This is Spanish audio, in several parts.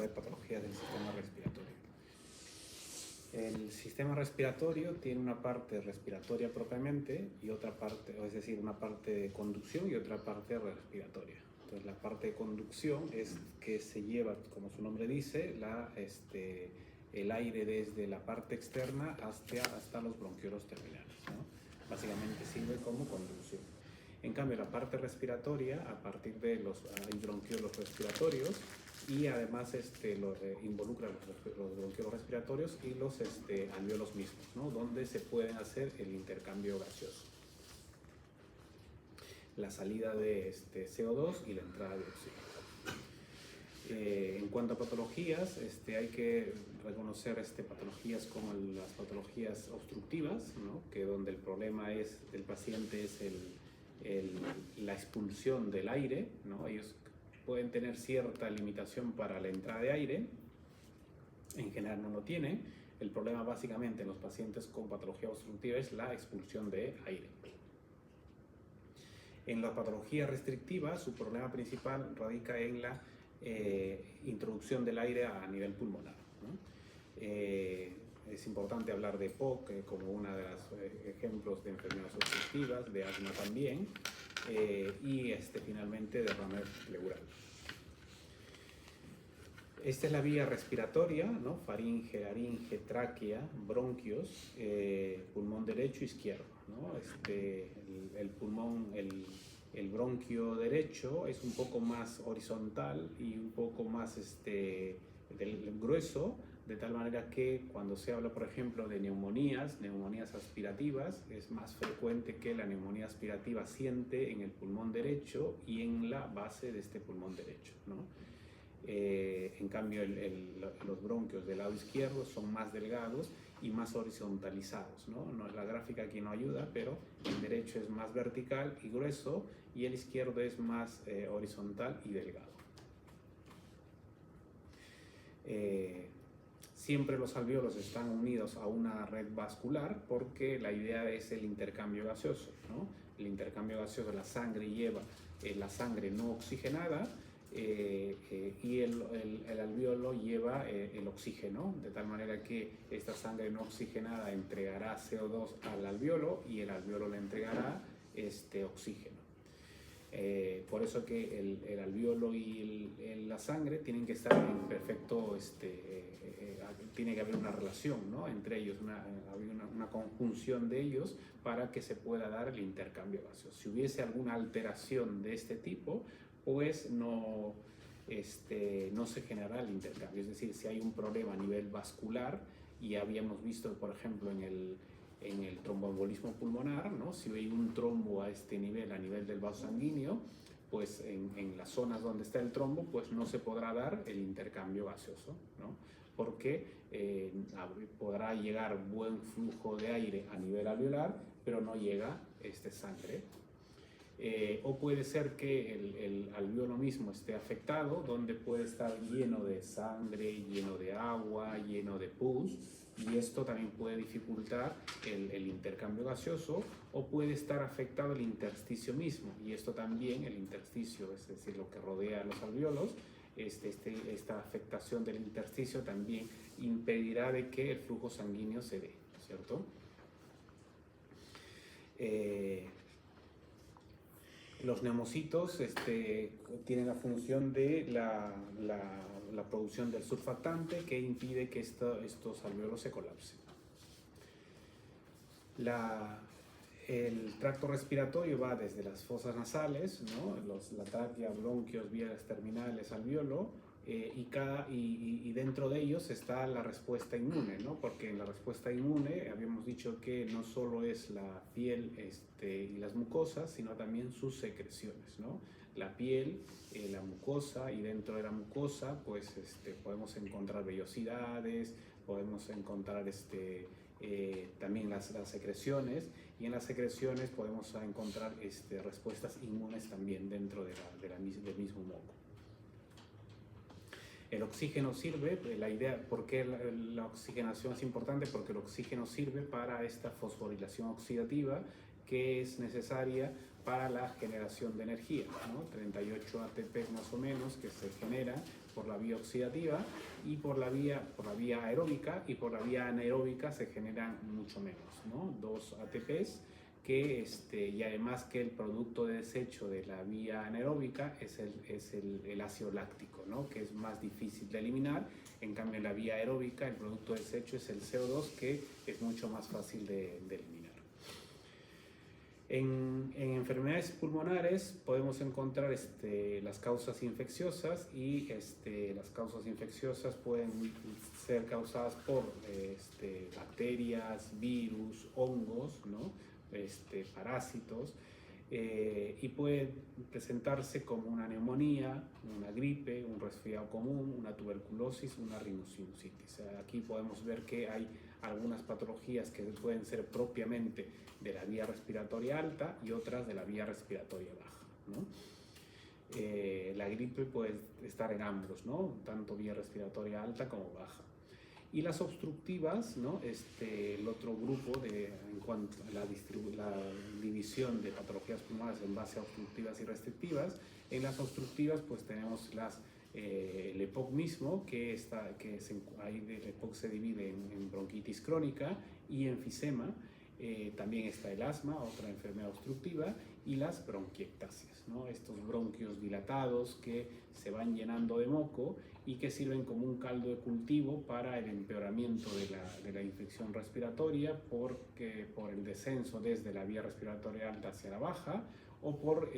de patologías del sistema respiratorio. El sistema respiratorio tiene una parte respiratoria propiamente y otra parte, es decir, una parte de conducción y otra parte respiratoria. Entonces, la parte de conducción es que se lleva, como su nombre dice, el aire desde la parte externa hasta los bronquiolos terminales, ¿no? Básicamente sirve como conducción. En cambio, la parte respiratoria, a partir de los bronquiolos respiratorios, y además involucra los bronquiolos respiratorios y los alvéolos mismos, ¿no? Donde se pueden hacer el intercambio gaseoso. La salida de CO2 y la entrada de oxígeno. En cuanto a patologías, hay que reconocer patologías como las patologías obstructivas, ¿no? Que donde el problema del paciente es la expulsión del aire, ¿no? Ellos pueden tener cierta limitación para la entrada de aire, en general no lo tienen. El problema básicamente en los pacientes con patología obstructiva es la expulsión de aire. En la patología restrictiva, su problema principal radica en la introducción del aire a nivel pulmonar, ¿no? Es importante hablar de POC como uno de los ejemplos de enfermedades obstructivas, de asma también, y finalmente derrame pleural. Esta es la vía respiratoria, ¿no? Faringe, laringe, tráquea, bronquios, pulmón derecho e izquierdo, ¿no? El pulmón, el bronquio derecho es un poco más horizontal y un poco más grueso, de tal manera que cuando se habla, por ejemplo, de neumonías aspirativas, es más frecuente que la neumonía aspirativa siente en el pulmón derecho y en la base de este pulmón derecho, ¿no? En cambio, los bronquios del lado izquierdo son más delgados y más horizontalizados, ¿no? La gráfica aquí no ayuda, pero el derecho es más vertical y grueso y el izquierdo es más horizontal y delgado. Siempre los alvéolos están unidos a una red vascular porque la idea es el intercambio gaseoso, ¿no? El intercambio gaseoso, la sangre lleva la sangre no oxigenada y el alvéolo lleva el oxígeno, de tal manera que esta sangre no oxigenada entregará CO2 al alvéolo y el alvéolo le entregará oxígeno. Por eso que el alvéolo y la sangre tienen que estar en perfecto, tiene que haber una relación, ¿no? Entre ellos, una conjunción de ellos para que se pueda dar el intercambio gaseoso. Si hubiese alguna alteración de este tipo, pues no se generará el intercambio. Es decir, si hay un problema a nivel vascular, y habíamos visto, por ejemplo, en el tromboembolismo pulmonar, ¿no? Si hay un trombo a nivel del vaso sanguíneo, pues en las zonas donde está el trombo, pues no se podrá dar el intercambio gaseoso, ¿no? Porque podrá llegar buen flujo de aire a nivel alveolar, pero no llega sangre. O puede ser que el alvéolo mismo esté afectado, donde puede estar lleno de sangre, lleno de agua, lleno de pus, y esto también puede dificultar el intercambio gaseoso, o puede estar afectado el intersticio mismo, y esto también, el intersticio, es decir, lo que rodea los alvéolos, esta afectación del intersticio también impedirá de que el flujo sanguíneo se dé, ¿cierto? Los neumocitos tienen la función de la producción del surfactante que impide que estos alvéolos se colapsen. El tracto respiratorio va desde las fosas nasales, ¿no? La tráquea, bronquios, vías terminales, alvéolo, y dentro de ellos está la respuesta inmune, ¿no? Porque en la respuesta inmune habíamos dicho que no solo es la piel y las mucosas, sino también sus secreciones, ¿no? La piel, la mucosa, y dentro de la mucosa pues podemos encontrar vellosidades, podemos encontrar también las secreciones, y en las secreciones podemos encontrar respuestas inmunes también dentro del mismo moco. El oxígeno sirve, la idea, ¿por qué la oxigenación es importante? Porque el oxígeno sirve para esta fosforilación oxidativa que es necesaria para la generación de energía, ¿no? 38 ATP más o menos que se genera por la vía oxidativa y por la vía aeróbica, y por la vía anaeróbica se generan mucho menos, ¿no? 2 ATPs, y además que el producto de desecho de la vía anaeróbica es el ácido láctico, ¿no? Que es más difícil de eliminar. En cambio, en la vía aeróbica el producto de desecho es el CO2, que es mucho más fácil de eliminar. En enfermedades pulmonares podemos encontrar las causas infecciosas, y las causas infecciosas pueden ser causadas por bacterias, virus, hongos, ¿no? Parásitos, y pueden presentarse como una neumonía, una gripe, un resfriado común, una tuberculosis, una rinosinusitis. Aquí podemos ver que hay algunas patologías que pueden ser propiamente de la vía respiratoria alta y otras de la vía respiratoria baja, ¿no? La gripe puede estar en ambos, ¿no? Tanto vía respiratoria alta como baja. Y las obstructivas, ¿no? El otro grupo en cuanto a la división de patologías pulmonares en base a obstructivas y restrictivas. En las obstructivas pues tenemos el EPOC mismo, ahí el EPOC se divide en bronquitis crónica y enfisema. También está el asma, otra enfermedad obstructiva, y las bronquiectasias, ¿no? Estos bronquios dilatados que se van llenando de moco y que sirven como un caldo de cultivo para el empeoramiento de la infección respiratoria, por el descenso desde la vía respiratoria alta hacia la baja, o por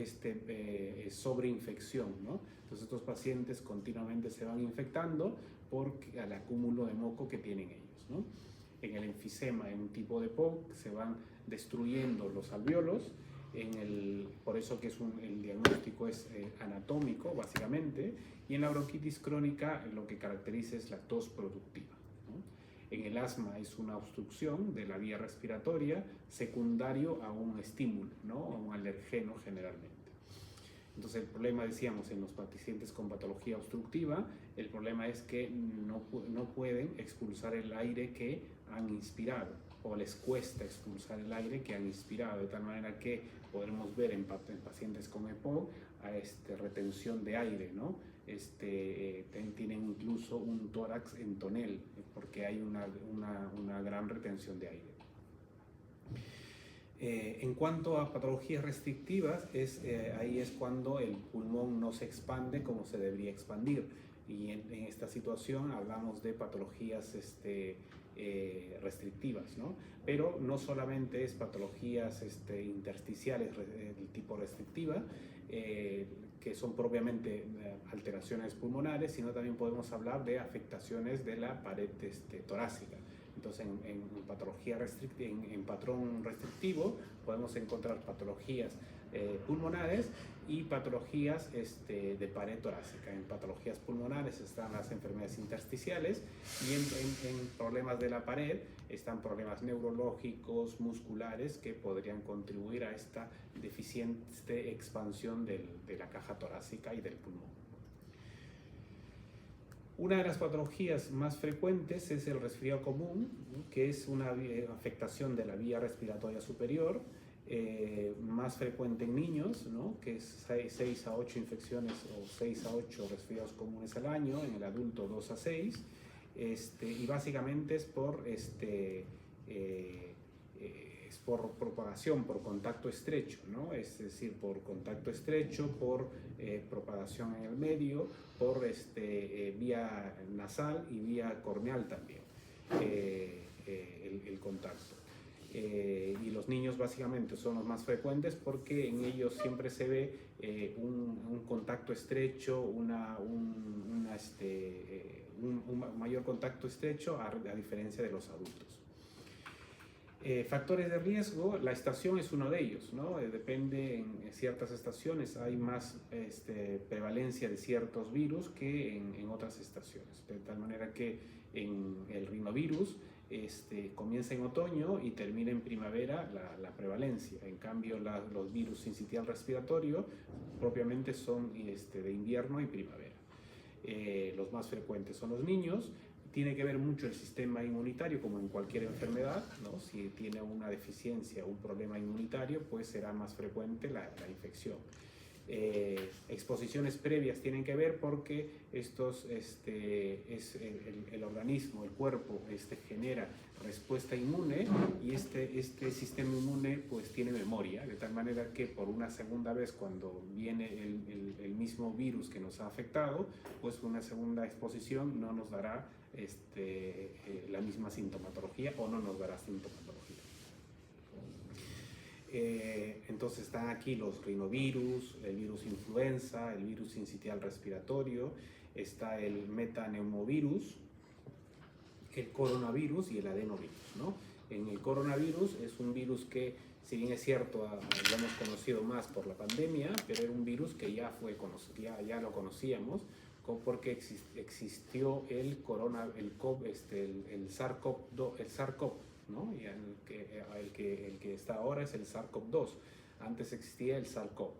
sobreinfección, ¿no? Entonces estos pacientes continuamente se van infectando por el acúmulo de moco que tienen ellos, ¿no? En el enfisema, en un tipo de POC, se van destruyendo los alvéolos, por eso que el diagnóstico es anatómico, básicamente, y en la bronquitis crónica lo que caracteriza es la tos productiva, ¿no? En el asma es una obstrucción de la vía respiratoria secundario a un estímulo, ¿no? A un alergeno generalmente. Entonces el problema, decíamos, en los pacientes con patología obstructiva, el problema es que no pueden expulsar el aire que han inspirado, o les cuesta expulsar el aire que han inspirado, de tal manera que podremos ver en pacientes con EPOC retención de aire, ¿no? Tienen incluso un tórax en tonel, porque hay una gran retención de aire. En cuanto a patologías restrictivas, ahí es cuando el pulmón no se expande como se debería expandir, y en esta situación hablamos de patologías restrictivas, ¿no? Pero no solamente es patologías intersticiales del tipo restrictiva, que son propiamente alteraciones pulmonares, sino también podemos hablar de afectaciones de la pared torácica. Entonces, en patología en patrón restrictivo podemos encontrar patologías pulmonares y patologías de pared torácica. En patologías pulmonares están las enfermedades intersticiales, y en problemas de la pared están problemas neurológicos, musculares, que podrían contribuir a esta deficiente expansión de la caja torácica y del pulmón. Una de las patologías más frecuentes es el resfriado común, ¿no? Que es una afectación de la vía respiratoria superior, más frecuente en niños, ¿no? Que es 6 a 8 infecciones o 6 a 8 resfriados comunes al año, en el adulto 2 a 6, y básicamente es por propagación, por contacto estrecho, ¿no? Es decir, por contacto estrecho, por propagación en el medio, por vía nasal y vía corneal también, el contacto. Y los niños básicamente son los más frecuentes, porque en ellos siempre se ve un contacto estrecho, un mayor contacto estrecho a diferencia de los adultos. Factores de riesgo, la estación es uno de ellos, ¿no? Depende, en ciertas estaciones hay más prevalencia de ciertos virus que en otras estaciones, de tal manera que en el rinovirus comienza en otoño y termina en primavera la prevalencia. En cambio, los virus sincitial respiratorio propiamente son de invierno y primavera. Los más frecuentes son los niños. Tiene que ver mucho el sistema inmunitario, como en cualquier enfermedad, ¿no? Si tiene una deficiencia o un problema inmunitario, pues será más frecuente la infección. Exposiciones previas tienen que ver porque estos, el organismo, el cuerpo, genera respuesta inmune y este sistema inmune pues tiene memoria, de tal manera que por una segunda vez cuando viene el mismo virus que nos ha afectado, pues una segunda exposición no nos dará la misma sintomatología o no nos dará sintomatología. Entonces están aquí los rinovirus, el virus influenza, el virus sincitial respiratorio, está el metaneumovirus, el coronavirus y el adenovirus, ¿no? En el coronavirus es un virus que, si bien es cierto, lo hemos conocido más por la pandemia, pero era un virus que ya lo conocíamos, porque existió el SARS-CoV, ¿no? Y el que está ahora es el SARS-CoV-2. Antes existía el SARS-CoV.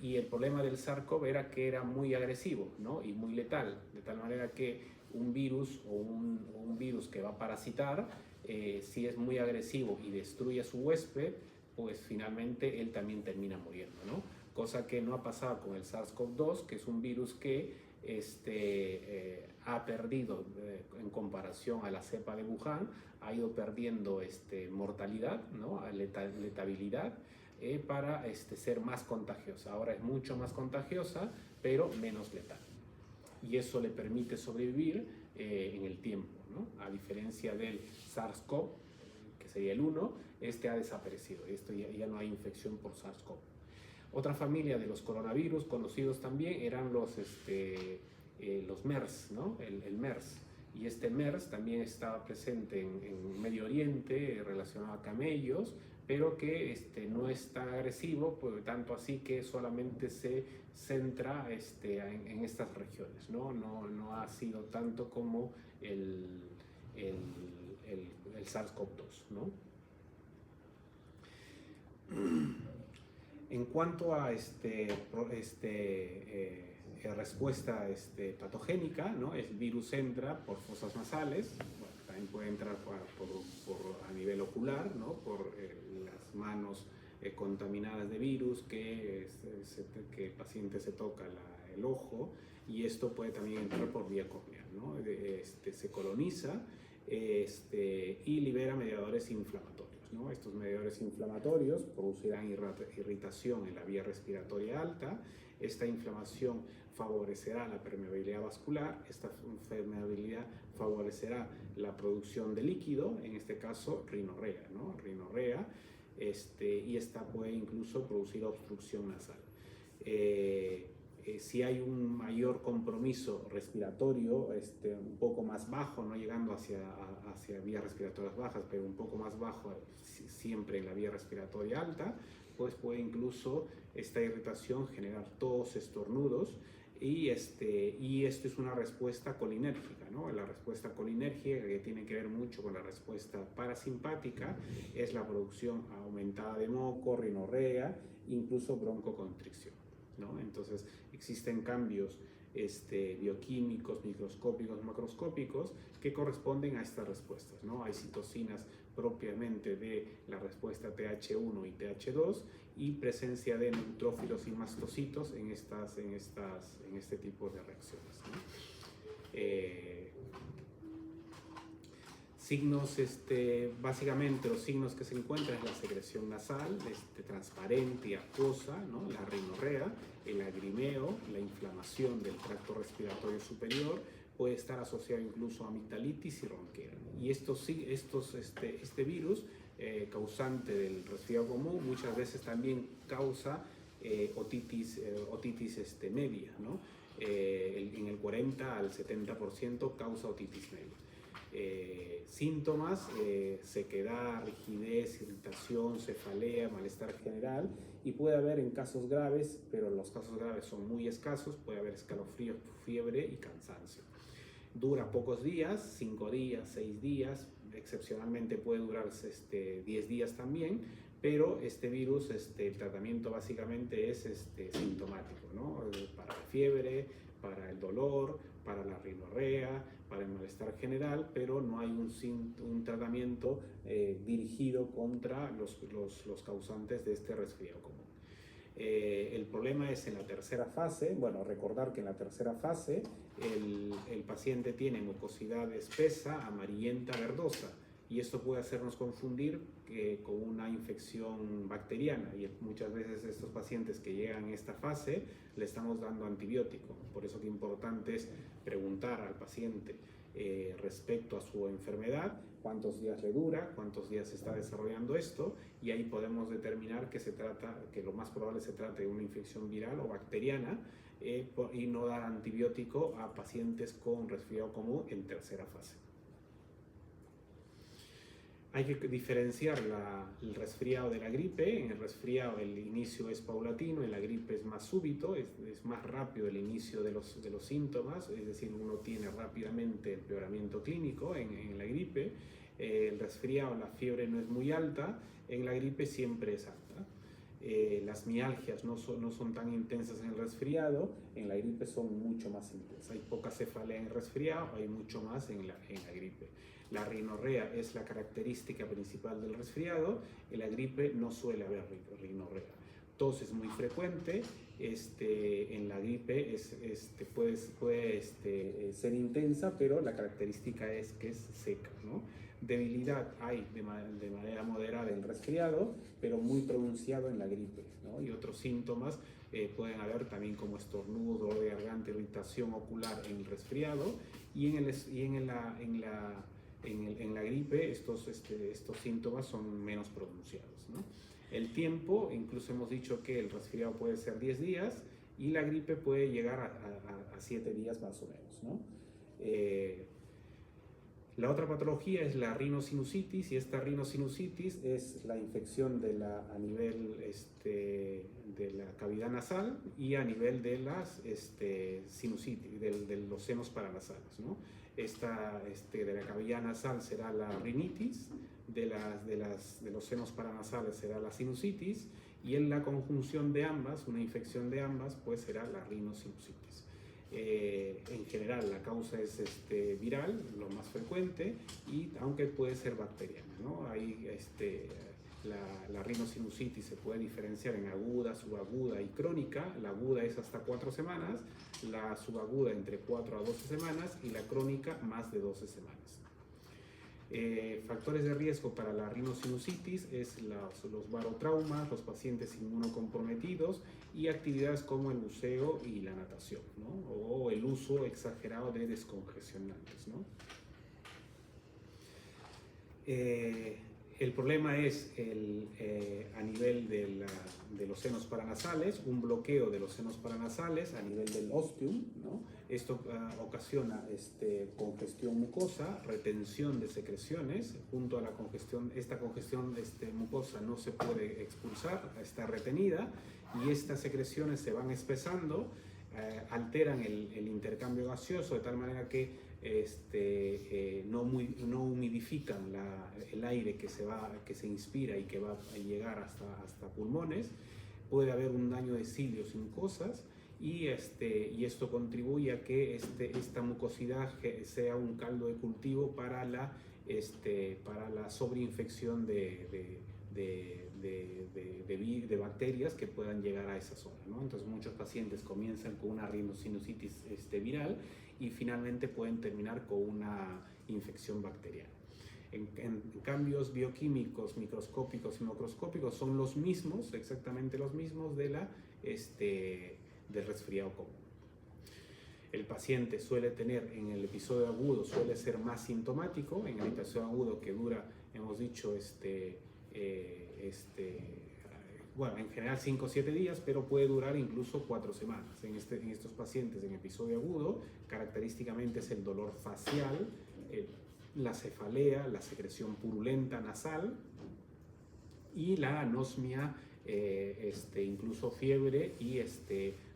Y el problema del SARS-CoV era que era muy agresivo, ¿no? Y muy letal, de tal manera que un virus o un virus que va a parasitar, si es muy agresivo y destruye a su huésped, pues finalmente él también termina muriendo, ¿no? Cosa que no ha pasado con el SARS-CoV-2, que es un virus que ha perdido, en comparación a la cepa de Wuhan, ha ido perdiendo mortalidad, ¿no? Letabilidad, para ser más contagiosa. Ahora es mucho más contagiosa, pero menos letal. Y eso le permite sobrevivir en el tiempo, ¿no? A diferencia del SARS-CoV, que sería el 1, ha desaparecido. Ya no hay infección por SARS-CoV. Otra familia de los coronavirus conocidos también eran los MERS, ¿no? El MERS. Y MERS también estaba presente en Medio Oriente, relacionado a camellos, pero que no es tan agresivo, pues, tanto así que solamente se centra en estas regiones, ¿no? No ha sido tanto como el SARS-CoV-2, ¿no? En cuanto a respuesta patogénica, ¿no? El virus entra por fosas nasales, bueno, también puede entrar a nivel ocular, ¿no? Por las manos contaminadas de virus que el paciente se toca el ojo, y esto puede también entrar por vía corneal, ¿no? Se coloniza y libera mediadores inflamatorios, ¿no? Estos mediadores inflamatorios producirán irritación en la vía respiratoria alta. Esta inflamación favorecerá la permeabilidad vascular, esta permeabilidad favorecerá la producción de líquido, en este caso rinorrea, ¿no? Rinorrea, y esta puede incluso producir obstrucción nasal. Si hay un mayor compromiso respiratorio, un poco más bajo, no llegando hacia vías respiratorias bajas, pero un poco más bajo, siempre en la vía respiratoria alta, pues puede incluso esta irritación generar tos, estornudos, y esto es una respuesta colinérgica, ¿no? La respuesta colinérgica, que tiene que ver mucho con la respuesta parasimpática, es la producción aumentada de moco, rinorrea, incluso broncoconstricción, ¿no? Entonces existen cambios bioquímicos, microscópicos, macroscópicos, que corresponden a estas respuestas, ¿no? Hay citocinas propiamente de la respuesta TH1 y TH2 y presencia de neutrófilos y mastocitos en este tipo de reacciones, ¿no? Signos, básicamente los signos que se encuentran es la secreción nasal, transparente y acuosa, ¿no? La rinorrea, el lagrimeo, la inflamación del tracto respiratorio superior, puede estar asociado incluso a amigdalitis y ronquera. Y este virus, causante del resfriado común, muchas veces también causa otitis media, ¿no? En el 40 al 70% causa otitis media. Síntomas: sequedad, rigidez, irritación, cefalea, malestar general, y puede haber en casos graves, pero los casos graves son muy escasos, puede haber escalofríos, fiebre y cansancio. Dura pocos días, 5 días, 6 días, excepcionalmente puede durar 10 días también, pero este virus, el tratamiento básicamente es sintomático, ¿no? Para la fiebre, para el dolor, para la rinorrea, para el malestar general, pero no hay un tratamiento dirigido contra los causantes de este resfriado común. El problema es en la tercera fase. Bueno, recordar que en la tercera fase el paciente tiene mucosidad espesa, amarillenta, verdosa, y esto puede hacernos confundir con una infección bacteriana, y muchas veces estos pacientes que llegan a esta fase le estamos dando antibiótico. Por eso que importante es preguntar al paciente respecto a su enfermedad, cuántos días le dura, cuántos días se está desarrollando esto, y ahí podemos determinar que lo más probable se trate de una infección viral o bacteriana, y no dar antibiótico a pacientes con resfriado común en tercera fase. Hay que diferenciar el resfriado de la gripe. En el resfriado el inicio es paulatino, en la gripe es más súbito, es más rápido el inicio de los síntomas, es decir, uno tiene rápidamente empeoramiento clínico en la gripe. El resfriado, la fiebre no es muy alta, en la gripe siempre es alta. Las mialgias no son tan intensas en el resfriado, en la gripe son mucho más intensas. Hay poca cefalea en el resfriado, hay mucho más en la gripe. La rinorrea es la característica principal del resfriado, en la gripe no suele haber rinorrea. Tos es muy frecuente, en la gripe puede ser intensa, pero la característica es que es seca, ¿no? Debilidad hay de manera moderada en el resfriado, pero muy pronunciado en la gripe, ¿no? Y otros síntomas pueden haber también como estornudo, dolor de garganta, irritación ocular en el resfriado, y en la gripe estos síntomas son menos pronunciados, ¿no? El tiempo, incluso hemos dicho que el resfriado puede ser 10 días y la gripe puede llegar a 7 días más o menos, ¿no? La otra patología es la rinosinusitis, y esta rinosinusitis es la infección a nivel de la cavidad nasal y a nivel de las sinusitis, de los senos paranasales, ¿no? De la cavidad nasal será la rinitis, de los senos paranasales será la sinusitis, y en la conjunción de ambas, una infección de ambas, pues será la rinosinusitis. En general la causa es viral, lo más frecuente, y aunque puede ser bacteriana, ¿no? La rinosinusitis se puede diferenciar en aguda, subaguda y crónica. La aguda es hasta 4 semanas, la subaguda entre 4 a 12 semanas y la crónica más de 12 semanas. Factores de riesgo para la rinosinusitis es los barotraumas, los pacientes inmunocomprometidos y actividades como el buceo y la natación, ¿no? O el uso exagerado de descongestionantes, ¿no? El problema es a nivel de los senos paranasales, un bloqueo de los senos paranasales a nivel del ostium, ¿no? Esto ocasiona congestión mucosa, retención de secreciones. Junto a la congestión, esta congestión mucosa no se puede expulsar, está retenida, y estas secreciones se van espesando, alteran el intercambio gaseoso de tal manera que no humidifican el aire que se inspira y que va a llegar hasta pulmones. Puede haber un daño de cilios y mucosas, y esto contribuye a que esta mucosidad sea un caldo de cultivo para la sobreinfección de bacterias que puedan llegar a esa zona, ¿no? Entonces muchos pacientes comienzan con una rinosinusitis viral y finalmente pueden terminar con una infección bacteriana. En cambios bioquímicos microscópicos y macroscópicos son los mismos, exactamente los mismos del resfriado común. El paciente suele tener, en el episodio agudo, suele ser más sintomático. En el episodio agudo, que dura, hemos dicho, bueno, en general 5 o 7 días, pero puede durar incluso 4 semanas. En estos pacientes en episodio agudo, característicamente es el dolor facial, la cefalea, la secreción purulenta nasal y la anosmia, incluso fiebre y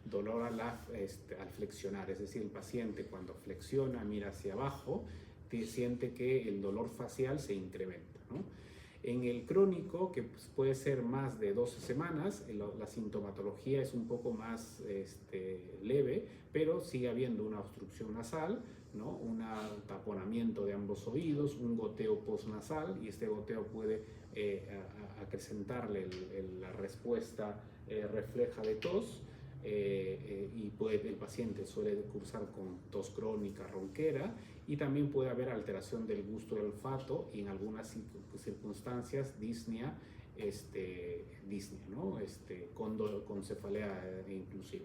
dolor al flexionar. Es decir, el paciente cuando flexiona, mira hacia abajo, siente que el dolor facial se incrementa, ¿no? En el crónico, que pues, puede ser más de 12 semanas, la sintomatología es un poco más leve, pero sigue habiendo una obstrucción nasal, ¿no? Un taponamiento de ambos oídos, un goteo postnasal, y este goteo puede acrecentarle la respuesta refleja de tos, y el paciente suele cursar con tos crónica ronquera, y también puede haber alteración del gusto del olfato y en algunas circunstancias disnea, ¿no? Con cefalea inclusive.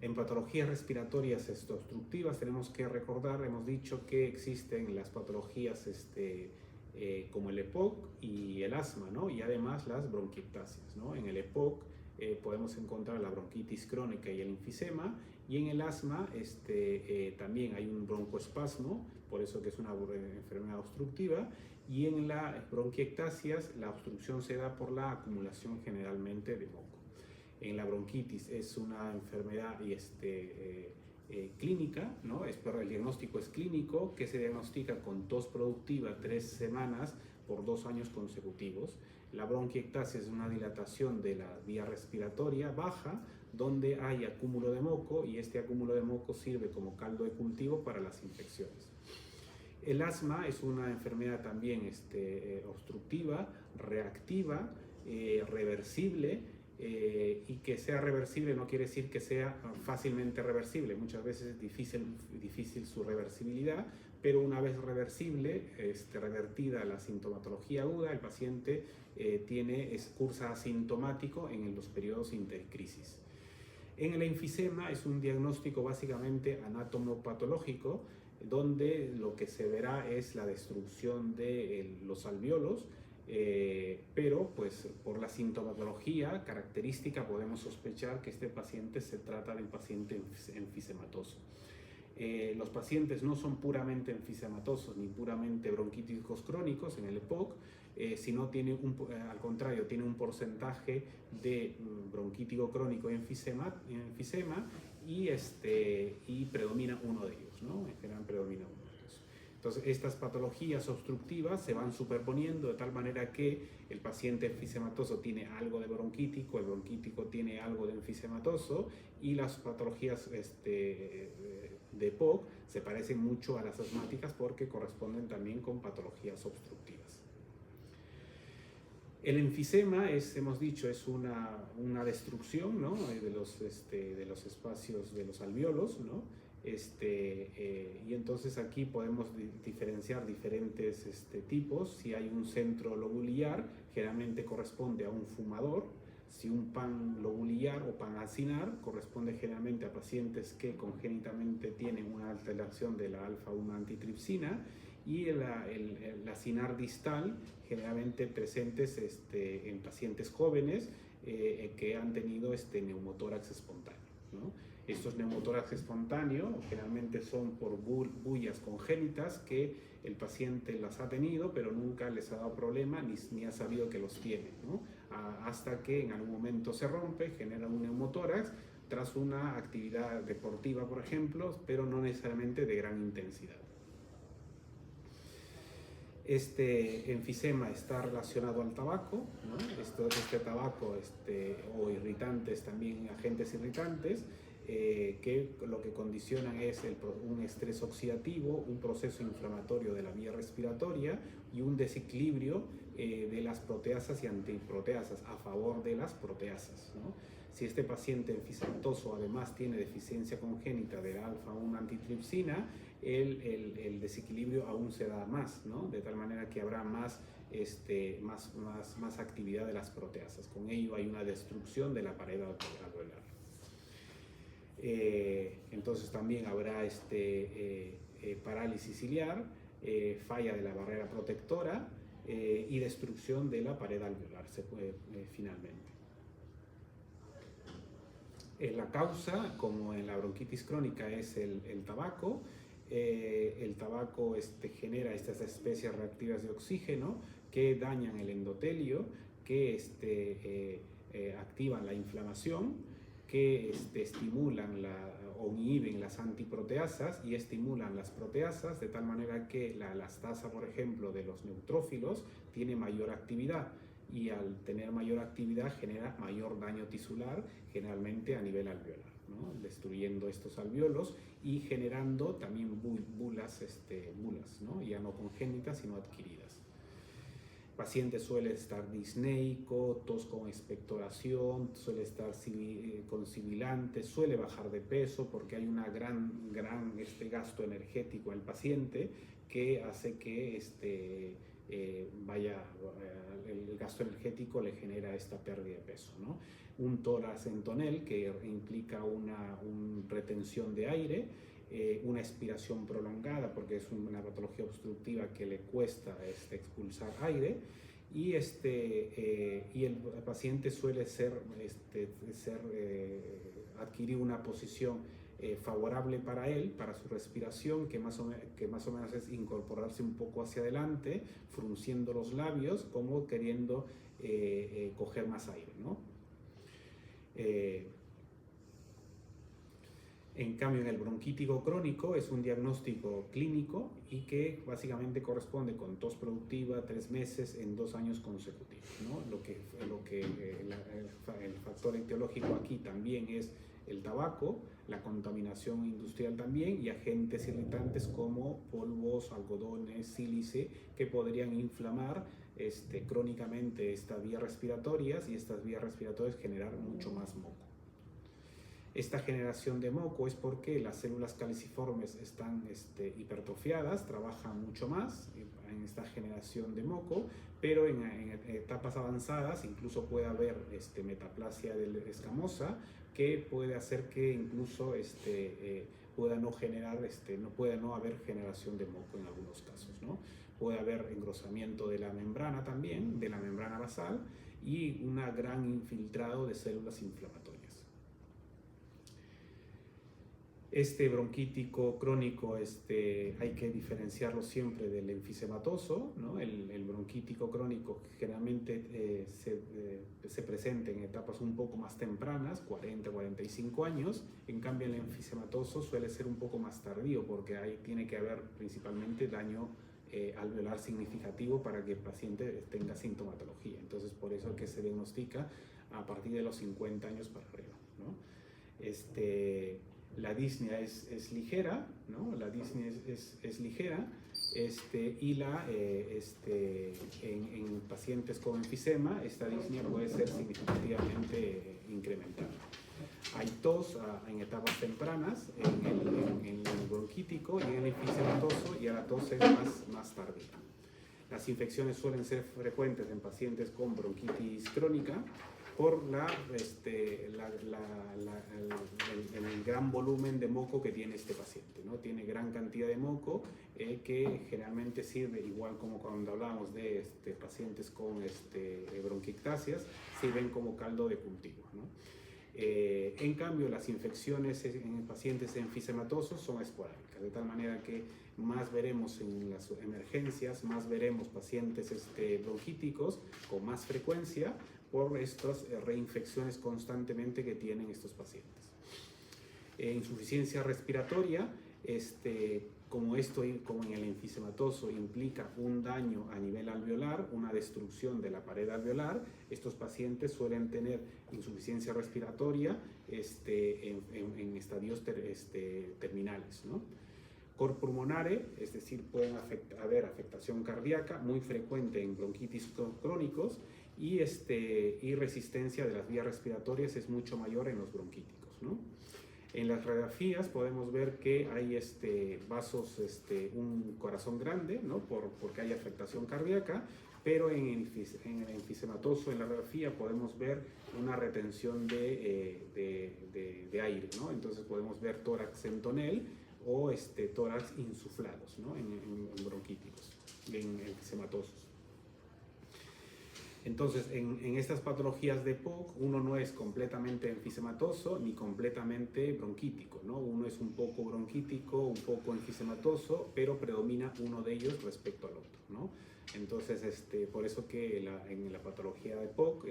En patologías respiratorias obstructivas tenemos que recordar, hemos dicho que existen las patologías como el EPOC y el asma, ¿no? Y además las bronquiectasias, ¿no? En el EPOC podemos encontrar la bronquitis crónica y el enfisema, y en el asma también hay un broncoespasmo, por eso que es una enfermedad obstructiva, y en las bronquiectasias la obstrucción se da por la acumulación generalmente de moco. En la bronquitis es una enfermedad clínica, ¿no? Pero el diagnóstico es clínico, que se diagnostica con tos productiva 3 semanas por 2 años consecutivos. La bronquiectasia es una dilatación de la vía respiratoria baja, donde hay acúmulo de moco, y este acúmulo de moco sirve como caldo de cultivo para las infecciones. El asma es una enfermedad también obstructiva, reactiva, reversible, y que sea reversible no quiere decir que sea fácilmente reversible. Muchas veces es difícil su reversibilidad, pero una vez reversible, revertida la sintomatología aguda, el paciente cursa asintomático en los periodos intercrisis. En el enfisema es un diagnóstico básicamente anatomopatológico, donde lo que se verá es la destrucción de los alvéolos, pero pues por la sintomatología característica podemos sospechar que este paciente se trata de un paciente enfisematoso. Los pacientes no son puramente enfisematosos ni puramente bronquíticos crónicos en el EPOC, sino al contrario, tiene un porcentaje de bronquítico crónico y enfisema, y predomina uno de ellos, ¿no? En general predomina uno de ellos. Entonces, estas patologías obstructivas se van superponiendo de tal manera que el paciente enfisematoso tiene algo de bronquítico, el bronquítico tiene algo de enfisematoso, y las patologías de EPOC se parecen mucho a las asmáticas porque corresponden también con patologías obstructivas. El enfisema hemos dicho, es una destrucción, ¿no? de los espacios de los alvéolos, ¿no? Y entonces aquí podemos diferenciar diferentes tipos. Si hay un centro lobular, generalmente corresponde a un fumador. Si un panlobular o panacinar corresponde generalmente a pacientes que congénitamente tienen una alteración de la alfa-1 antitripsina, y la acinar distal generalmente presentes en pacientes jóvenes que han tenido neumotórax espontáneo, ¿no? Estos neumotórax espontáneos generalmente son por bullas congénitas que el paciente las ha tenido, pero nunca les ha dado problema ni ha sabido que los tiene, ¿no? Hasta que en algún momento se rompe, genera un neumotórax tras una actividad deportiva, por ejemplo, pero no necesariamente de gran intensidad. Este enfisema está relacionado al tabaco, ¿no? Este tabaco o irritantes, también agentes irritantes, que lo que condicionan es un estrés oxidativo, un proceso inflamatorio de la vía respiratoria y un desequilibrio de las proteasas y antiproteasas a favor de las proteasas, ¿no? Si este paciente enfisematoso además tiene deficiencia congénita de la alfa-1 antitripsina, el desequilibrio aún se da más, ¿no? De tal manera que habrá más actividad de las proteasas. Con ello hay una destrucción de la pared alveolar. Entonces también habrá parálisis ciliar, falla de la barrera protectora y destrucción de la pared alveolar finalmente. La causa, como en la bronquitis crónica, es el tabaco. El tabaco genera estas especies reactivas de oxígeno que dañan el endotelio, que activan la inflamación, que estimulan o inhiben las antiproteasas y estimulan las proteasas de tal manera que la elastasa, por ejemplo, de los neutrófilos tiene mayor actividad, y al tener mayor actividad genera mayor daño tisular, generalmente a nivel alveolar, ¿no? Destruyendo estos alveolos y generando también bulas, ¿no? Ya no congénitas sino adquiridas. El paciente suele estar disneico, tos con expectoración, suele estar con sibilantes, suele bajar de peso porque hay una gran gasto energético en el paciente que hace que el gasto energético le genera esta pérdida de peso, ¿no? Un tórax en tonel que implica una retención de aire, una expiración prolongada porque es una patología obstructiva que le cuesta expulsar aire, y el paciente suele adquirir una posición favorable para él, para su respiración, que más o menos es incorporarse un poco hacia adelante, frunciendo los labios, como queriendo coger más aire, ¿no? En cambio, en el bronquítico crónico es un diagnóstico clínico y que básicamente corresponde con tos productiva 3 meses en 2 años consecutivos, ¿no? El factor etiológico aquí también es el tabaco, la contaminación industrial también, y agentes irritantes como polvos, algodones, sílice, que podrían inflamar crónicamente estas vías respiratorias, y estas vías respiratorias generar mucho más moco. Esta generación de moco es porque las células caliciformes están hipertrofiadas, trabajan mucho más en esta generación de moco, pero en etapas avanzadas incluso puede haber metaplasia escamosa, que puede hacer que incluso pueda no haber generación de moco en algunos casos, ¿no? Puede haber engrosamiento de la membrana también, de la membrana basal, y un gran infiltrado de células inflamatorias. Este bronquítico crónico hay que diferenciarlo siempre del enfisematoso, ¿no? El bronquítico crónico generalmente se presenta en etapas un poco más tempranas, 40-45 años. En cambio, el enfisematoso suele ser un poco más tardío, porque ahí tiene que haber principalmente daño alveolar significativo para que el paciente tenga sintomatología. Entonces, por eso es que se diagnostica a partir de los 50 años para arriba, ¿no? La disnea es ligera, ¿no? La disnea es ligera, y en pacientes con enfisema, esta disnea puede ser significativamente incrementada. Hay tos en etapas tempranas, en el bronquítico, y en el enfisematoso, y la tos es más tardía. Las infecciones suelen ser frecuentes en pacientes con bronquitis crónica, por el gran volumen de moco que tiene este paciente, ¿no? Tiene gran cantidad de moco que generalmente sirve, igual como cuando hablamos de pacientes con bronquiectasias, sirven como caldo de cultivo, ¿no? En cambio, las infecciones en pacientes enfisematosos son esporádicas, de tal manera que más veremos en las emergencias, más veremos pacientes bronquíticos con más frecuencia, por estas reinfecciones constantemente que tienen estos pacientes. Insuficiencia respiratoria, como en el enfisematoso implica un daño a nivel alveolar, una destrucción de la pared alveolar, estos pacientes suelen tener insuficiencia respiratoria en estadios terminales, ¿no? Cor pulmonare, es decir, pueden haber afectación cardíaca muy frecuente en bronquitis crónicos, y resistencia de las vías respiratorias es mucho mayor en los bronquíticos, ¿no? En las radiografías podemos ver que hay vasos, un corazón grande, ¿no? Porque hay afectación cardíaca, pero en el enfisematoso, en la radiografía, podemos ver una retención de aire, ¿no? Entonces podemos ver tórax en tonel o tórax insuflados, ¿no? En bronquíticos, en enfisematosos. Entonces, en estas patologías de POC, uno no es completamente enfisematoso ni completamente bronquítico, ¿no? Uno es un poco bronquítico, un poco enfisematoso, pero predomina uno de ellos respecto al otro, ¿no? Entonces, por eso que en la patología de POC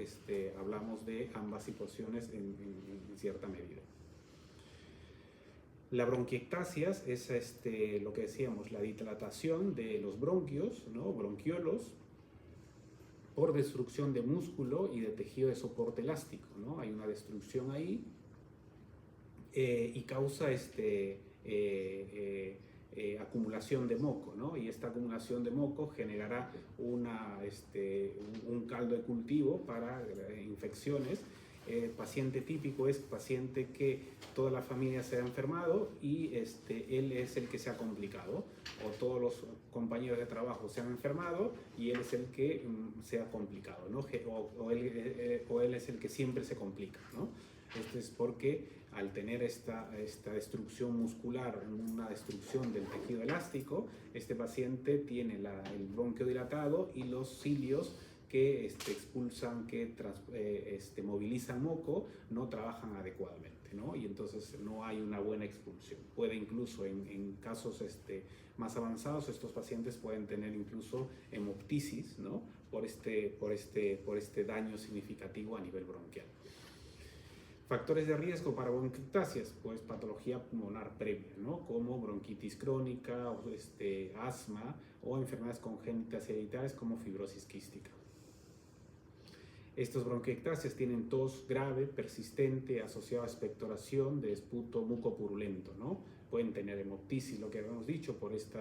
hablamos de ambas situaciones en cierta medida. La bronquiectasias es lo que decíamos, la dilatación de los bronquios, ¿no? Bronquiolos, por destrucción de músculo y de tejido de soporte elástico, ¿no? Hay una destrucción ahí y causa acumulación de moco, ¿no? Y esta acumulación de moco generará un caldo de cultivo para infecciones. El paciente típico es paciente que toda la familia se ha enfermado y él es el que se ha complicado, o todos los compañeros de trabajo se han enfermado y él es el que se ha complicado, ¿no? O él es el que siempre se complica, ¿no? Esto es porque al tener esta destrucción muscular, una destrucción del tejido elástico, este paciente tiene el bronquio dilatado y los cilios que expulsan, que movilizan moco, no trabajan adecuadamente, ¿no? Y entonces no hay una buena expulsión. Puede incluso en casos más avanzados, estos pacientes pueden tener incluso hemoptisis, ¿no? por este daño significativo a nivel bronquial. Factores de riesgo para bronquiectasias, pues patología pulmonar previa, ¿no? Como bronquitis crónica, asma o enfermedades congénitas hereditarias como fibrosis quística. Estos bronquiectasias tienen tos grave, persistente, asociada a expectoración de esputo mucopurulento, ¿no? Pueden tener hemoptisis, lo que habíamos dicho, por este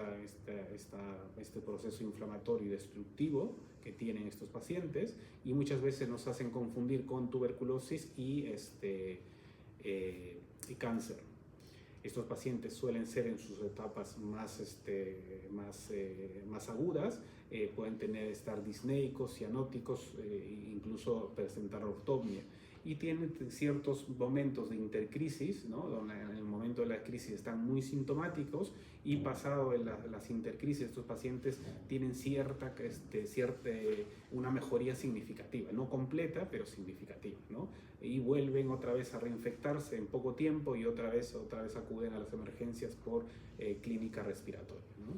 proceso inflamatorio y destructivo que tienen estos pacientes, y muchas veces nos hacen confundir con tuberculosis y cáncer. Estos pacientes suelen ser en sus etapas más agudas, pueden estar disneicos, cianóticos, incluso presentar ortopnia. Y tienen ciertos momentos de intercrisis, ¿no? Donde en el momento de la crisis están muy sintomáticos y pasado las intercrisis estos pacientes tienen una mejoría significativa, no completa, pero significativa, ¿no? Y vuelven otra vez a reinfectarse en poco tiempo y otra vez acuden a las emergencias por clínica respiratoria, ¿no?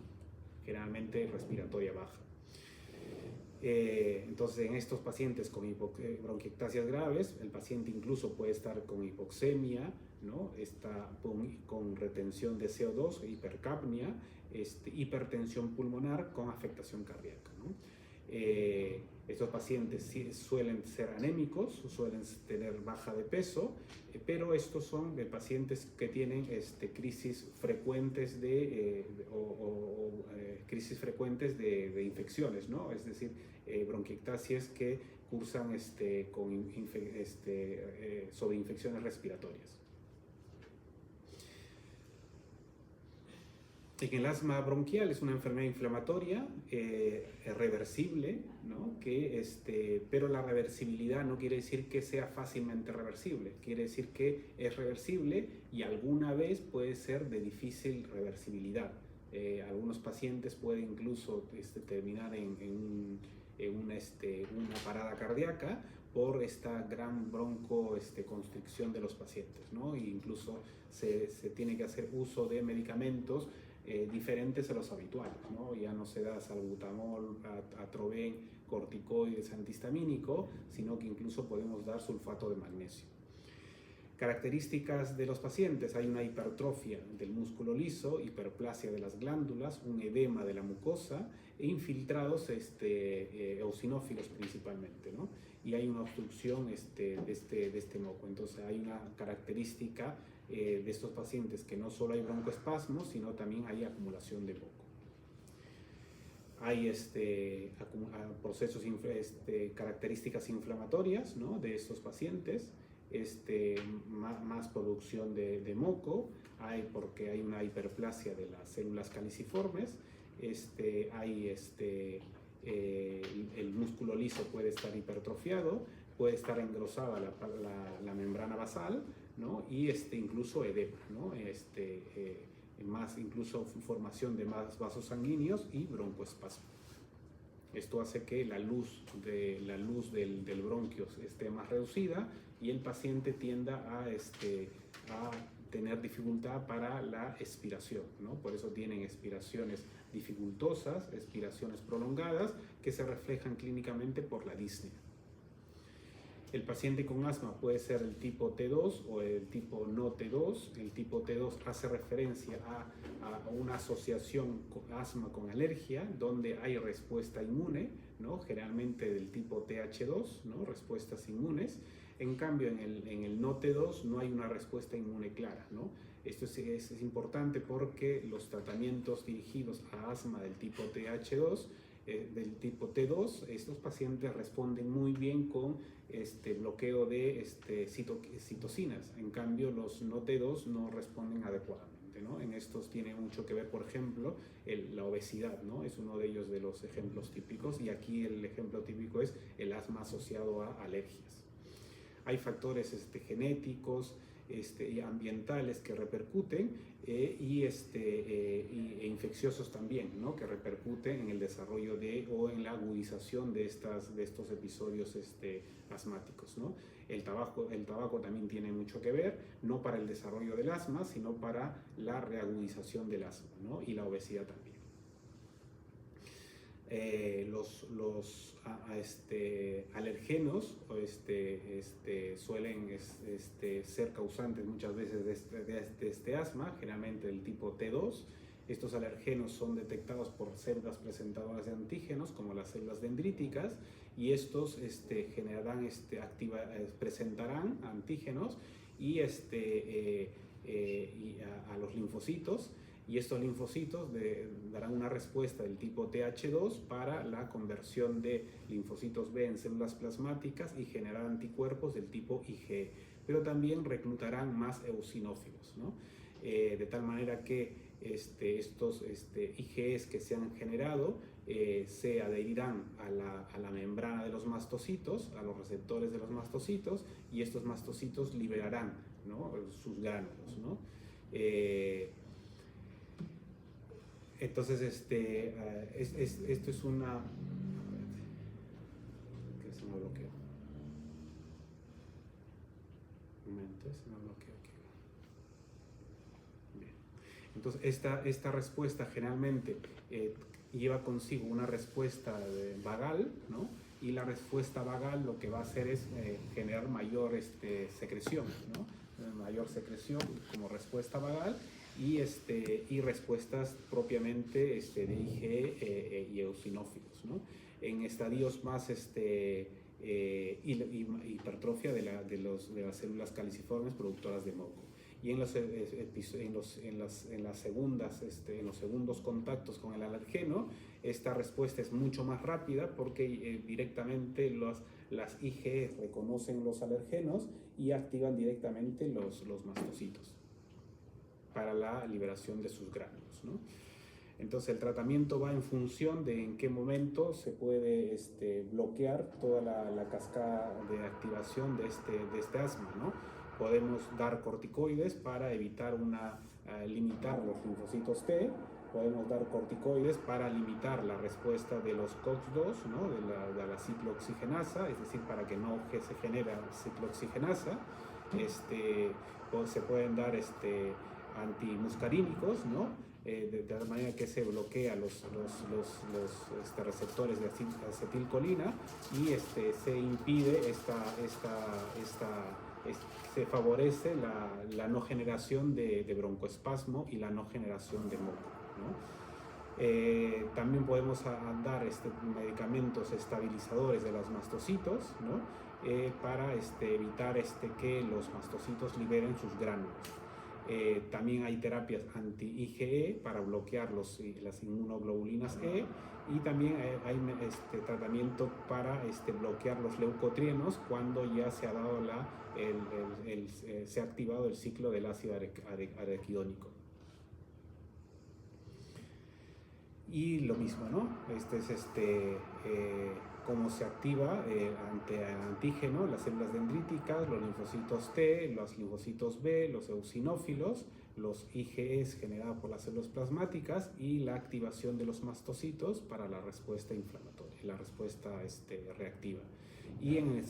Generalmente respiratoria baja. Entonces en estos pacientes con bronquiectasias graves, el paciente incluso puede estar con hipoxemia, ¿no? Está con retención de CO2, hipercapnia, hipertensión pulmonar con afectación cardíaca, ¿no? Estos pacientes suelen ser anémicos, suelen tener baja de peso, pero estos son pacientes que tienen crisis frecuentes crisis frecuentes de infecciones, ¿no? Es decir, bronquiectasias que cursan sobre infecciones respiratorias. En el asma bronquial es una enfermedad inflamatoria reversible, ¿no? Pero la reversibilidad no quiere decir que sea fácilmente reversible, quiere decir que es reversible y alguna vez puede ser de difícil reversibilidad. Algunos pacientes pueden incluso terminar en una parada cardíaca por esta gran broncoconstricción de los pacientes, ¿no? E incluso se tiene que hacer uso de medicamentos diferentes a los habituales, ¿no? Ya no se da salbutamol, atroven, corticoides, antihistamínico, sino que incluso podemos dar sulfato de magnesio. Características de los pacientes: hay una hipertrofia del músculo liso, hiperplasia de las glándulas, un edema de la mucosa e infiltrados eosinófilos principalmente, ¿no? Y hay una obstrucción de este moco. Entonces hay una característica de estos pacientes que no solo hay broncoespasmos, sino también hay acumulación de moco. Hay procesos, características inflamatorias, ¿no? De estos pacientes, más producción de moco, porque hay una hiperplasia de las células caliciformes, el músculo liso puede estar hipertrofiado, puede estar engrosada la membrana basal, ¿no? Y incluso edema, ¿no? Más incluso formación de más vasos sanguíneos y broncoespasmo. Esto hace que la luz del bronquio esté más reducida y el paciente tienda a tener dificultad para la expiración, ¿no? Por eso tienen expiraciones dificultosas, expiraciones prolongadas, que se reflejan clínicamente por la disnea. El paciente con asma puede ser el tipo T2 o el tipo no T2. El tipo T2 hace referencia a una asociación con asma con alergia, donde hay respuesta inmune, ¿no? Generalmente del tipo TH2, ¿no? Respuestas inmunes. En cambio, en el no T2 no hay una respuesta inmune clara, ¿no? Esto es importante porque los tratamientos dirigidos a asma del tipo TH2, del tipo T2, estos pacientes responden muy bien con bloqueo de citocinas. En cambio, los no T2 no responden adecuadamente, ¿no? En estos tiene mucho que ver, por ejemplo, la obesidad, ¿no? Es uno de ellos de los ejemplos típicos, y aquí el ejemplo típico es el asma asociado a alergias. Hay factores genéticos y ambientales que repercuten e infecciosos también, ¿no? Que repercuten en el desarrollo o en la agudización de estos episodios asmáticos, ¿no? El tabaco también tiene mucho que ver, no para el desarrollo del asma, sino para la reagudización del asma, ¿no? Y la obesidad también. Los alergenos suelen ser causantes muchas veces de este asma, generalmente del tipo T2. Estos alergenos son detectados por células presentadoras de antígenos, como las células dendríticas, y estos presentarán antígenos y a los linfocitos, y estos linfocitos darán una respuesta del tipo TH2 para la conversión de linfocitos B en células plasmáticas y generar anticuerpos del tipo IgE, pero también reclutarán más eosinófilos, ¿no? De tal manera que estos IgEs que se han generado se adherirán a la membrana de los mastocitos, a los receptores de los mastocitos, y estos mastocitos liberarán, ¿no? Sus gránulos, ¿no? Entonces, esto es una... ¿Qué se me bloqueó? Un momento, se me bloqueó aquí. Bien. Entonces, esta respuesta generalmente lleva consigo una respuesta vagal, ¿no? Y la respuesta vagal lo que va a hacer es generar mayor secreción, ¿no? Mayor secreción como respuesta vagal, y respuestas propiamente de IgE y eosinófilos, ¿no? En estadios más hipertrofia de las células caliciformes productoras de moco. Y en los segundos contactos con el alergeno, esta respuesta es mucho más rápida porque directamente las IgE reconocen los alergenos y activan directamente los mastocitos para la liberación de sus gránulos, ¿no? Entonces el tratamiento va en función de en qué momento se puede bloquear toda la cascada de activación de este asma, ¿no? Podemos dar corticoides para evitar limitar los linfocitos T, podemos dar corticoides para limitar la respuesta de los COX-2, ¿no? de la ciclooxigenasa, es decir, para que no se genere ciclooxigenasa. Se pueden dar antimuscarínicos, ¿no? De tal manera que se bloquea los receptores de acetilcolina y se impide se favorece la no generación de broncoespasmo y la no generación de moco, ¿no? También podemos dar medicamentos estabilizadores de los mastocitos, ¿no? Para evitar que los mastocitos liberen sus gránulos. También hay terapias anti-IgE para bloquear las inmunoglobulinas E, y también hay tratamiento para bloquear los leucotrienos cuando ya se ha dado se ha activado el ciclo del ácido araquidónico. Y lo mismo, ¿no? Cómo se activa ante antígeno, las células dendríticas, los linfocitos T, los linfocitos B, los eosinófilos, los IgEs generados por las células plasmáticas, y la activación de los mastocitos para la respuesta inflamatoria, la respuesta reactiva. Y en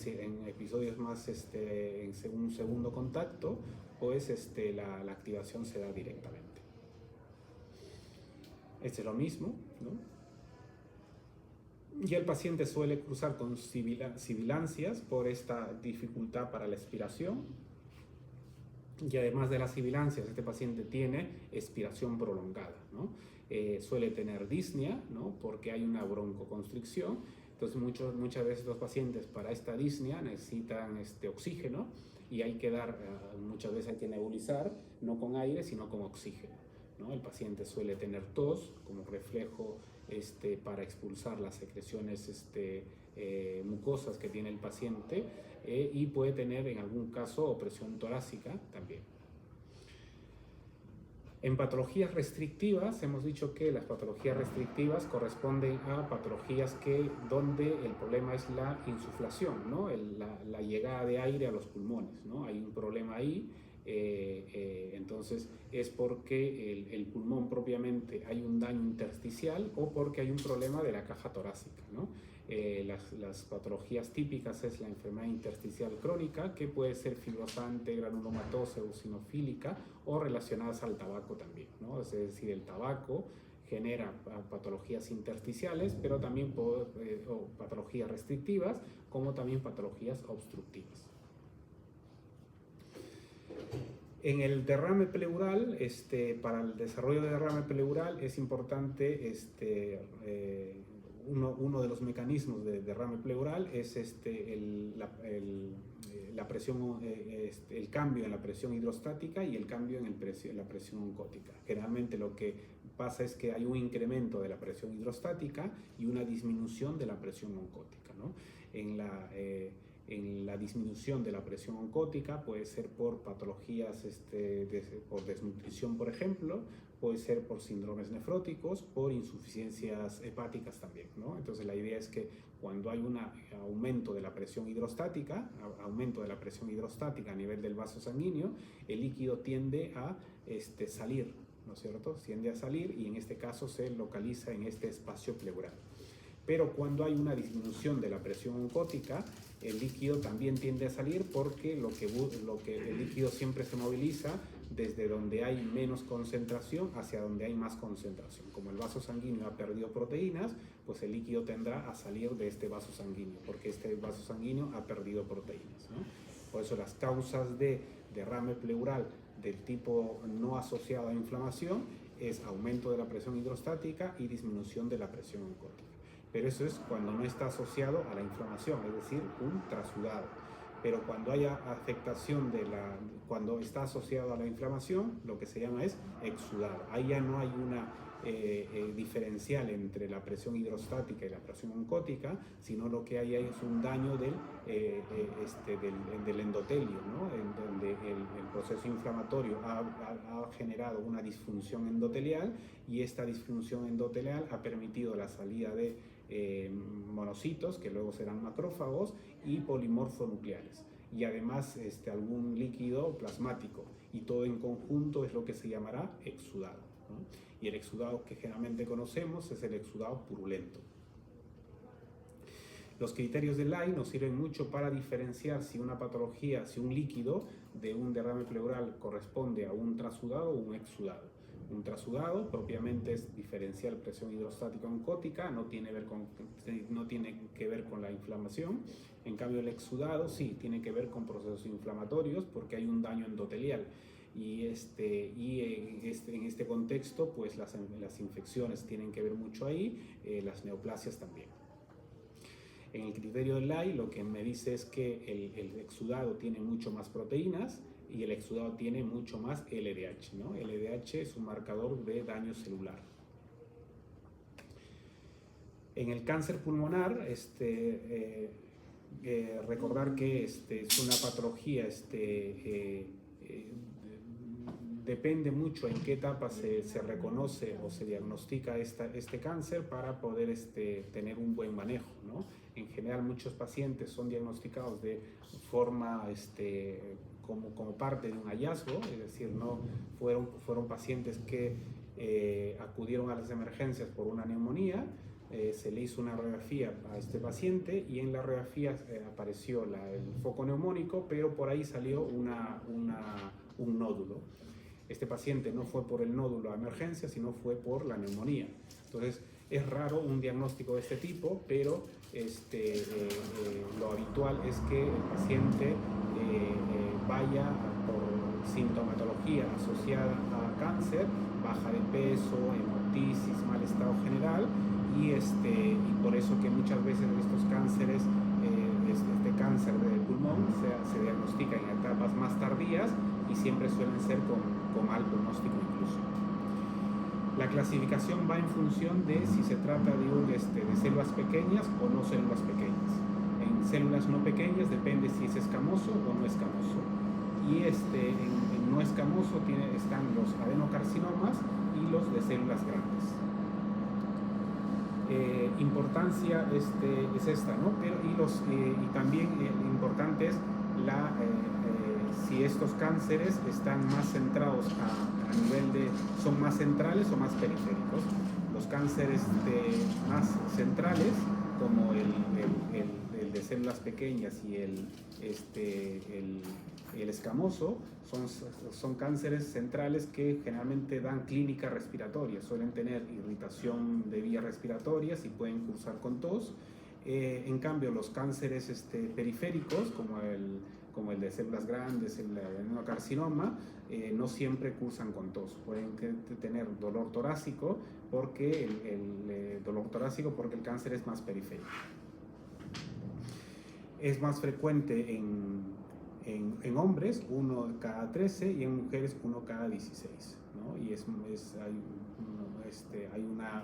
episodios más, en un segundo contacto, pues la activación se da directamente. Es lo mismo, ¿no? Y el paciente suele cruzar con sibilancias por esta dificultad para la expiración. Y además de las sibilancias, este paciente tiene expiración prolongada, ¿no? Suele tener disnea, ¿no? Porque hay una broncoconstricción. Entonces muchas veces los pacientes para esta disnea necesitan oxígeno y hay que dar, muchas veces hay que nebulizar, no con aire, sino con oxígeno, ¿no? El paciente suele tener tos como reflejo para expulsar las secreciones mucosas que tiene el paciente, y puede tener en algún caso opresión torácica también. En patologías restrictivas, hemos dicho que las patologías restrictivas corresponden a patologías donde el problema es la insuflación, ¿no? La llegada de aire a los pulmones, ¿no? Hay un problema ahí, entonces es porque el pulmón propiamente hay un daño intersticial o porque hay un problema de la caja torácica, ¿no? Las patologías típicas es la enfermedad intersticial crónica, que puede ser fibrosante, granulomatosa, eosinofílica o relacionadas al tabaco también, ¿no? Es decir, el tabaco genera patologías intersticiales, pero también patologías restrictivas, como también patologías obstructivas. En el derrame pleural, para el desarrollo de derrame pleural es importante uno de los mecanismos de derrame pleural es la presión, el cambio en la presión hidrostática y el cambio en la presión oncótica. Generalmente lo que pasa es que hay un incremento de la presión hidrostática y una disminución de la presión oncótica, ¿no? En la disminución de la presión oncótica puede ser por patologías, por desnutrición, por ejemplo, puede ser por síndromes nefróticos, por insuficiencias hepáticas también, ¿no? Entonces la idea es que cuando hay un aumento de la presión hidrostática, a nivel del vaso sanguíneo, el líquido tiende a salir, ¿no es cierto? Tiende a salir y en este caso se localiza en este espacio pleural. Pero cuando hay una disminución de la presión oncótica, el líquido también tiende a salir porque el líquido siempre se moviliza desde donde hay menos concentración hacia donde hay más concentración. Como el vaso sanguíneo ha perdido proteínas, pues el líquido tendrá a salir de este vaso sanguíneo, porque este vaso sanguíneo ha perdido proteínas, ¿no? Por eso las causas de derrame pleural del tipo no asociado a inflamación es aumento de la presión hidrostática y disminución de la presión oncótica. Pero eso es cuando no está asociado a la inflamación, es decir, un trasudado. Pero cuando haya afectación cuando está asociado a la inflamación, lo que se llama es exudado. Ahí ya no hay una diferencial entre la presión hidrostática y la presión oncótica, sino lo que hay ahí es un daño del endotelio, ¿no? En donde el proceso inflamatorio ha generado una disfunción endotelial y esta disfunción endotelial ha permitido la salida de monocitos, que luego serán macrófagos, y polimorfonucleares, y además algún líquido plasmático, y todo en conjunto es lo que se llamará exudado, ¿no? Y el exudado que generalmente conocemos es el exudado purulento. Los criterios de Lai nos sirven mucho para diferenciar si una patología, si un líquido de un derrame pleural corresponde a un trasudado o un exudado. Un trasudado propiamente es diferencial presión hidrostática oncótica, no tiene que ver con la inflamación. En cambio el exudado sí tiene que ver con procesos inflamatorios porque hay un daño endotelial. Y en este contexto pues las infecciones tienen que ver mucho ahí, las neoplasias también. En el criterio de Lai lo que me dice es que el exudado tiene mucho más proteínas y el exudado tiene mucho más LDH, ¿no? LDH es un marcador de daño celular. En el cáncer pulmonar, recordar que es una patología, depende mucho en qué etapa se reconoce o se diagnostica este cáncer para poder tener un buen manejo, ¿no? En general muchos pacientes son diagnosticados de forma como parte de un hallazgo, es decir, no fueron pacientes que acudieron a las emergencias por una neumonía, se le hizo una radiografía a este paciente y en la radiografía apareció el foco neumónico, pero por ahí salió un nódulo. Este paciente no fue por el nódulo a emergencia, sino fue por la neumonía. Entonces, Es raro un diagnóstico de este tipo, pero lo habitual es que el paciente vaya por sintomatología asociada a cáncer, baja de peso, hemoptisis, mal estado general, y por eso que muchas veces estos cánceres, este cáncer de pulmón se diagnostica en etapas más tardías y siempre suelen ser con mal pronóstico incluso. La clasificación va en función de si se trata de células pequeñas o no células pequeñas. En células no pequeñas depende si es escamoso o no escamoso. Y en no escamoso están los adenocarcinomas y los de células grandes. Importancia es esta, ¿no? Y también importante es si estos cánceres están más centrados a nivel son más centrales o más periféricos. Los cánceres más centrales, como el de células pequeñas y el escamoso, son cánceres centrales que generalmente dan clínica respiratoria, suelen tener irritación de vías respiratorias y pueden cursar con tos. En cambio, los cánceres periféricos, como el de células grandes, el adenocarcinoma, no siempre cursan con tos. Pueden tener dolor torácico porque el cáncer es más periférico. Es más frecuente en hombres, 1 cada 13, y en mujeres 1 cada 16, ¿no? Y hay una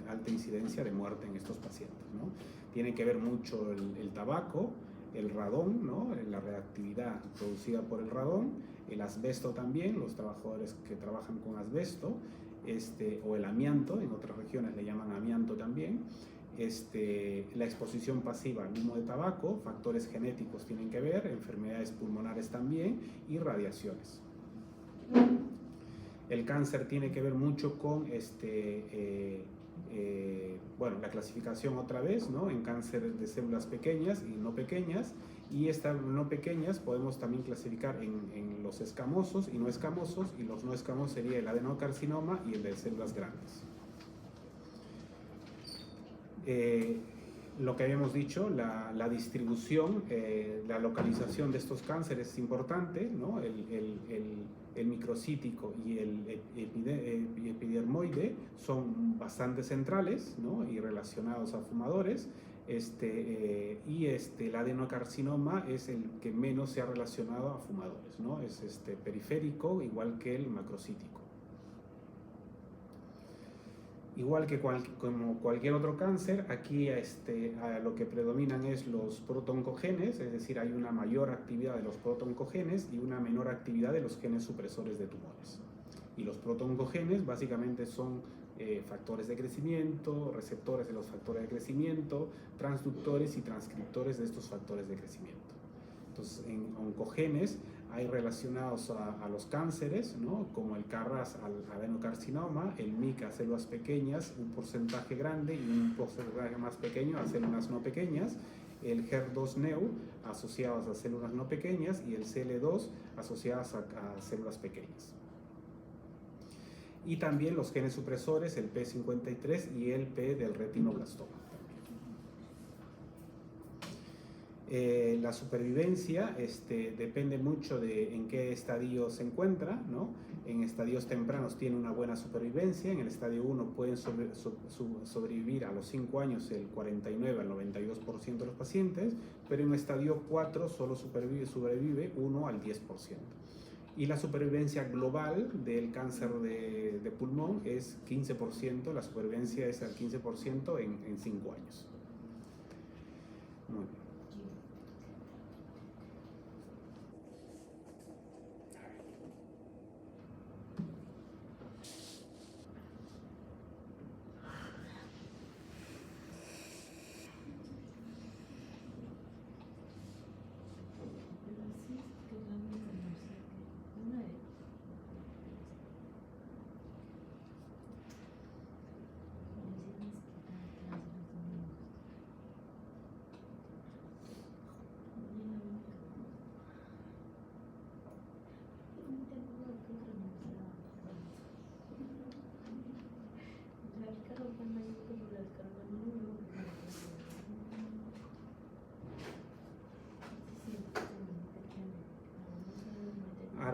alta incidencia de muerte en estos pacientes, ¿no? Tiene que ver mucho el tabaco, el radón, ¿no? La reactividad producida por el radón, el asbesto también, los trabajadores que trabajan con asbesto, o el amianto, en otras regiones le llaman amianto también. La exposición pasiva al humo de tabaco, factores genéticos tienen que ver, enfermedades pulmonares también y radiaciones. El cáncer tiene que ver mucho con la clasificación otra vez, ¿no? En cáncer de células pequeñas y no pequeñas, y estas no pequeñas podemos también clasificar en los escamosos y no escamosos, y los no escamosos sería el adenocarcinoma y el de células grandes. Lo que habíamos dicho, la distribución, la localización de estos cánceres es importante, ¿no? El microcítico y el epidermoide son bastante centrales, ¿no? Y relacionados a fumadores, el adenocarcinoma es el que menos se ha relacionado a fumadores, ¿no? Es periférico, igual que el macrocítico. Igual que como cualquier otro cáncer, aquí lo que predominan es los protooncogenes, es decir, hay una mayor actividad de los protooncogenes y una menor actividad de los genes supresores de tumores. Y los protooncogenes básicamente son factores de crecimiento, receptores de los factores de crecimiento, transductores y transcriptores de estos factores de crecimiento. Entonces, en oncogenes hay relacionados a los cánceres, ¿no? Como el KRAS al adenocarcinoma, el MYC a células pequeñas, un porcentaje grande y un porcentaje más pequeño a células no pequeñas, el HER2-Neu asociados a células no pequeñas y el CL2 asociadas a células pequeñas. Y también los genes supresores, el P53 y el P del retinoblastoma. La supervivencia depende mucho de en qué estadio se encuentra, ¿no? En estadios tempranos tiene una buena supervivencia, en el estadio 1 pueden sobrevivir a los 5 años el 49 al 92% de los pacientes, pero en el estadio 4 solo sobrevive 1 al 10%. Y la supervivencia global del cáncer de pulmón es 15%, la supervivencia es al 15% en 5 años. Muy bien.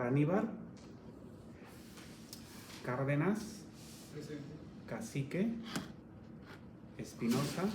Araníbar, Cárdenas, Presente. Cacique, Espinosa,